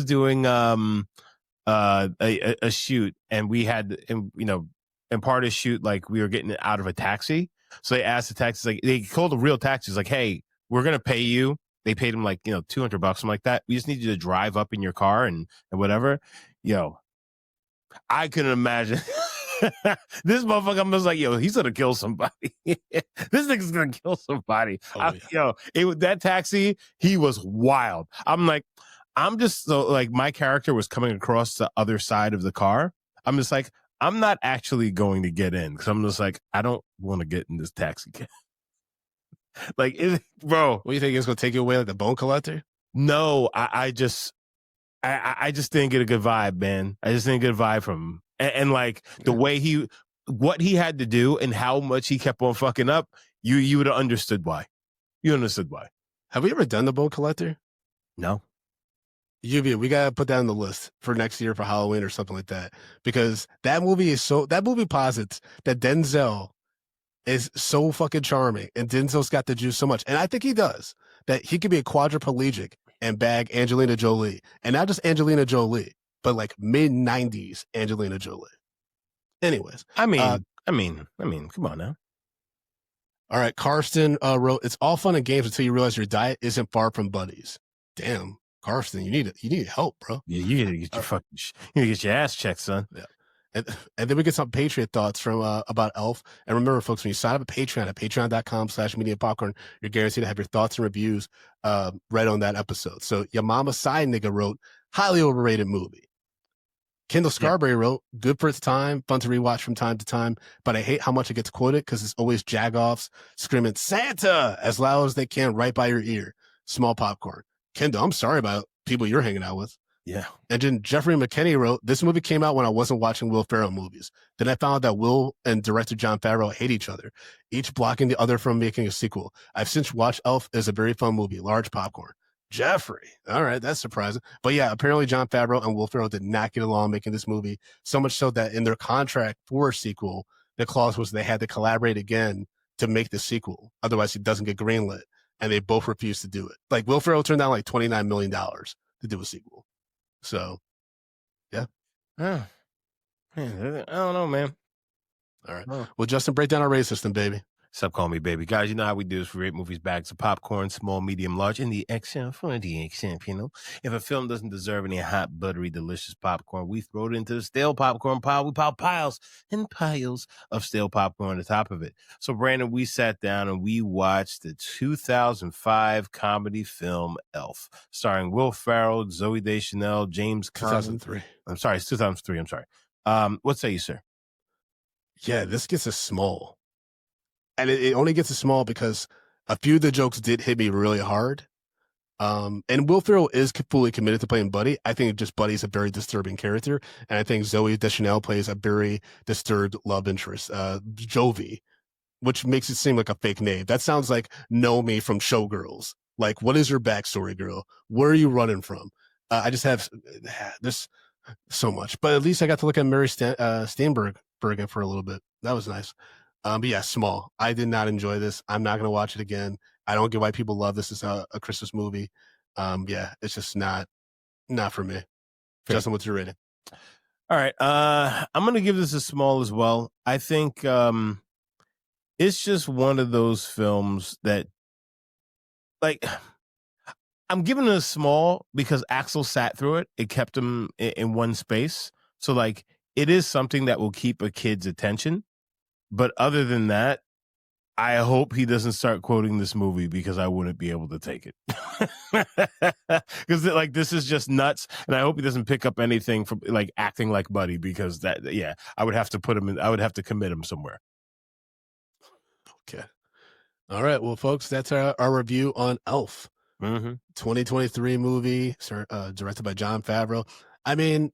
doing a shoot, and we had, and part of the shoot, like we were getting out of a taxi. So they asked the taxis, like they called the real taxis, like, hey, we're gonna pay you. They paid him like $200, something like that. We just need you to drive up in your car and whatever. Yo, I couldn't imagine. This motherfucker, I'm just like, yo, he's gonna kill somebody. This nigga's gonna kill somebody. That taxi, he was wild. I'm just so like, my character was coming across the other side of the car. I'm just like, I'm not actually going to get in because I'm just like, I don't want to get in this taxi cab. Like, bro, what do you think it's gonna take you away like the bone collector? No, I just didn't get a good vibe, man. I just didn't get a vibe from him. And like the way what he had to do and how much he kept on fucking up, you would have understood why. You understood why. Have we ever done the bone collector? No. Lluvia, we gotta put that on the list for next year for Halloween or something like that, because that movie posits that Denzel is so fucking charming, and Denzel's got the juice so much, and I think he does, that he could be a quadriplegic and bag Angelina Jolie, and not just Angelina Jolie, but like mid-90s Angelina Jolie. Anyways, I mean, come on now. All right, Karsten wrote, "It's all fun and games until you realize your diet isn't far from Buddy's." Damn, Karsten, you need help, bro. Yeah, you gotta get your get your ass checked, son. Yeah. And then we get some Patriot thoughts from about Elf. And remember, folks, when you sign up at Patreon at patreon.com/mediapopcorn, you're guaranteed to have your thoughts and reviews read on that episode. So your mama side nigga wrote, highly overrated movie. Kendall Scarberry wrote, good for its time, fun to rewatch from time to time, but I hate how much it gets quoted because it's always jagoffs screaming Santa as loud as they can right by your ear. Small popcorn. Kendall, I'm sorry about people you're hanging out with. Yeah. And then Jeffrey McKinney wrote, this movie came out when I wasn't watching Will Ferrell movies. Then I found out that Will and director Jon Favreau hate each other, each blocking the other from making a sequel. I've since watched Elf as a very fun movie, large popcorn. Jeffrey. All right, that's surprising. But yeah, apparently Jon Favreau and Will Ferrell did not get along making this movie, so much so that in their contract for a sequel, the clause was they had to collaborate again to make the sequel. Otherwise, it doesn't get greenlit. And they both refused to do it. Like, Will Ferrell turned down like $29 million to do a sequel. So, yeah. I don't know, man. All right. Well, Justin, break down our rating system, baby. Stop calling me baby. Guys, you know how we do this. We rate movies, bags of popcorn, small, medium, large, in the XM for the XM, you know. If a film doesn't deserve any hot, buttery, delicious popcorn, we throw it into the stale popcorn pile. We pile piles and piles of stale popcorn on the top of it. So, Brandon, we sat down and we watched the 2005 comedy film Elf, starring Will Ferrell, Zooey Deschanel, James Caan. 2003. I'm sorry, it's 2003. I'm sorry. What say you, sir? Yeah, this gets a small. And it only gets a small because a few of the jokes did hit me really hard. And Will Ferrell is fully committed to playing Buddy. I think just Buddy's a very disturbing character. And I think Zooey Deschanel plays a very disturbed love interest, Jovi, which makes it seem like a fake name. That sounds like Nomi from Showgirls. Like, what is your backstory, girl? Where are you running from? I just have this so much. But at least I got to look at Mary Steenburgen for a little bit. That was nice. But yeah, small. I did not enjoy this. I'm not going to watch it again. I don't get why people love this as a Christmas movie. Yeah, it's just not for me. Fair. Justin, what's your rating? All right. I'm going to give this a small as well. I think it's just one of those films that, like, I'm giving it a small because Axel sat through it. It kept him in one space. So, like, it is something that will keep a kid's attention. But other than that, I hope he doesn't start quoting this movie because I wouldn't be able to take it. Because like this is just nuts, and I hope he doesn't pick up anything from like acting like Buddy because I would have to put him in. I would have to commit him somewhere. Okay. All right. Well, folks, that's our review on Elf. 2023 movie, directed by Jon Favreau. I mean,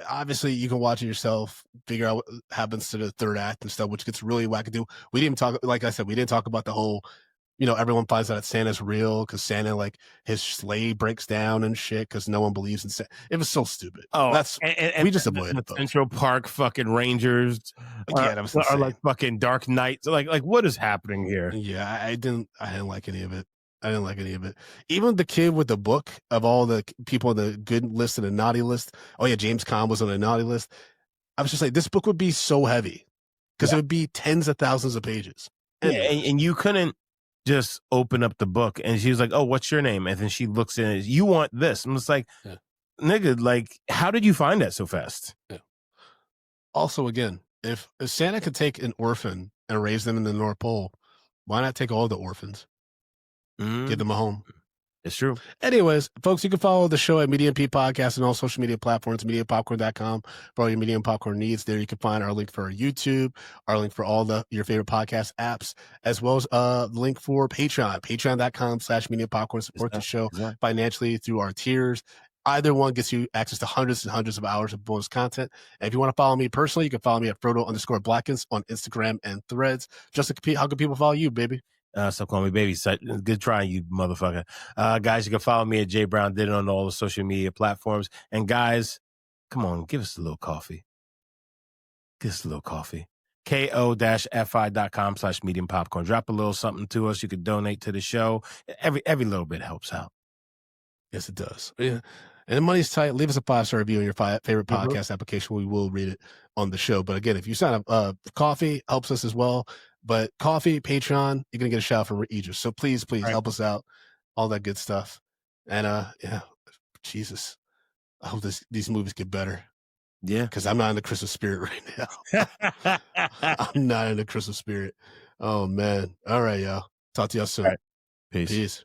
obviously, you can watch it yourself, figure out what happens to the third act and stuff, which gets really wackadoo. We didn't talk, like I said, we didn't talk about the whole, everyone finds out that Santa's real because Santa, like, his sleigh breaks down and shit because no one believes in Santa. It was so stupid. Oh, we just avoided the Central Park fucking Rangers. Yeah, that was insane. Are like fucking Dark Knights. Like what is happening here? Yeah, I didn't like any of it. I didn't like any of it. Even the kid with the book of all the people on the good list and the naughty list. Oh yeah, James Caan was on the naughty list. I was just like, this book would be so heavy because it would be tens of thousands of pages. Yeah, and you couldn't just open up the book. And she was like, "Oh, what's your name?" And then she looks in it. You want this? I'm just like, nigga, like, how did you find that so fast? Yeah. Also, again, if Santa could take an orphan and raise them in the North Pole, why not take all the orphans? Get them a home. It's true. Anyways, folks, you can follow the show at Media MP Podcast and all social media platforms, MediaPopcorn.com for all your Media and Popcorn needs. There you can find our link for our YouTube, our link for all your favorite podcast apps, as well as the link for Patreon, patreon.com/Media Popcorn. Support the show financially through our tiers. Either one gets you access to hundreds and hundreds of hours of bonus content. And if you want to follow me personally, you can follow me at Frodo_Blackens on Instagram and Threads. Just to compete, how can people follow you, baby? Stop calling me baby. Good trying, you motherfucker. Guys, you can follow me at J Brown Did It on all the social media platforms. And guys, come on, give us a little coffee. Give us a little coffee. ko-fi.com/medium popcorn. Drop a little something to us. You could donate to the show. Every little bit helps out. Yes, it does. Yeah. And the money's tight. Leave us a 5-star review on your favorite podcast application. We will read it on the show. But again, if you sign up, coffee helps us as well. But coffee, Patreon, you're going to get a shout out from Idris. So please help us out. All that good stuff. And Jesus, I hope these movies get better. Yeah. Because I'm not in the Christmas spirit right now. I'm not in the Christmas spirit. Oh, man. All right, y'all. Talk to y'all soon. Right. Peace.